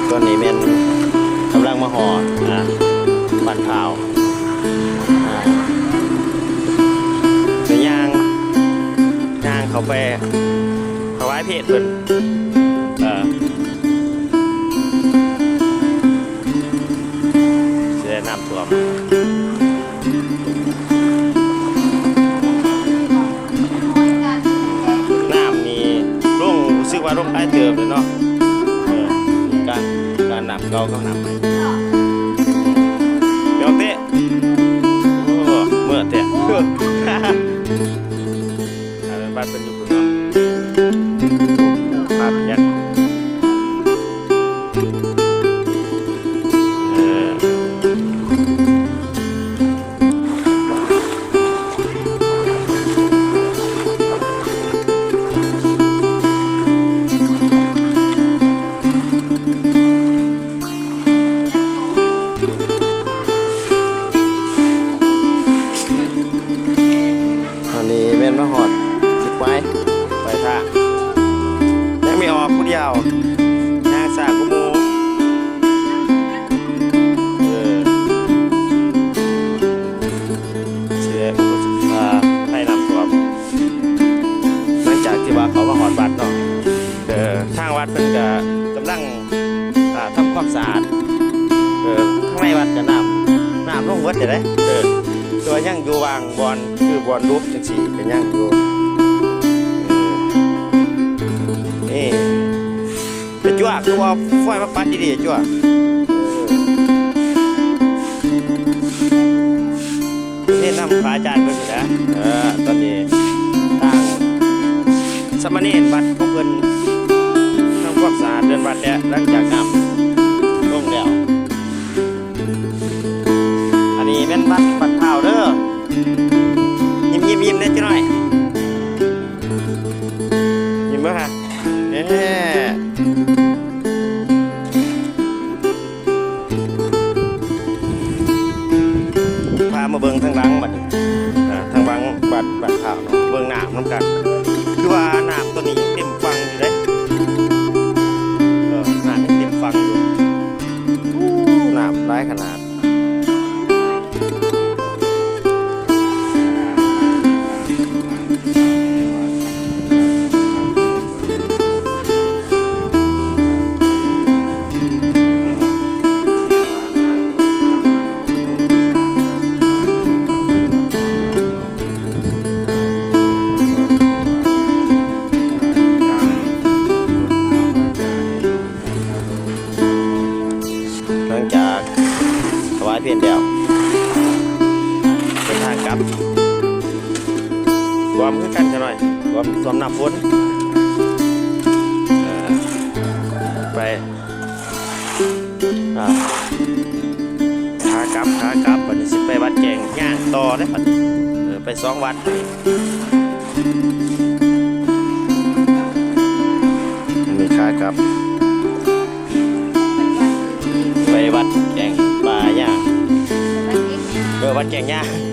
ตัวนี้เป็นกำลังมาห่อบันเผาเนื้อย่างเขาไปถวายเพศเพิ่นเสียน้ำท่วมน้ำนี่ร่งรู้สึกว่าร่งได้เติมเลยเนาะการน้ำเก่าก็น้ำใหม่เดี๋ยวเตะเมื่อเตะบ้านเป็นอยู่คุณเนาะภาพยักษ์มาหอดสิบไว้ไปท่ายังไม่ออกผู้เดียวยางสากุมูเชื่อให้นำตัวหลังจากที่ว่าเขามาหอดวัดเนาะทางวัดเป็นกำลังทำความสะอาดข้างในวัดจะน้ำลงวัดจะได้ตัวยังอยู่วางบอลคือบอลรูปจังสีเป็นยังอยู่นี่เป็นจั่วคือว่าไฟมาปัดดีๆจั่วนี่นำพระอาจารย์เพิ่นนะตอนนี้ทางสมณีวัดของเพิ่นทำความสะอาดเดินวัดแล้วหลังจากน้ำลงแล้วอันนี้เป็นวัดเผาเด้อยิ้มได้จังหน่อยยิ้มมั้ยฮะพามาเบิ่งทางหลังบัดทางหลังบัดเผาเนาะเบิ่งน้ำน้ำกันคือว่าน้ำตัวนี้ยังเต็มฟังอยู่เลยน้ำยังเต็มฟังอยู่น้ำได้ขนาดหลังจากถวายเพียรเดียวเป็นทางกลับรวมกันกันหน่อยรวมน้ำฝนไปขากลับวันนี้สิไปวัดแกงย่างต่อได้ปัดไป2 วัดมีขากลับไปวัดแกงปลาย่างวัดแกงย่าง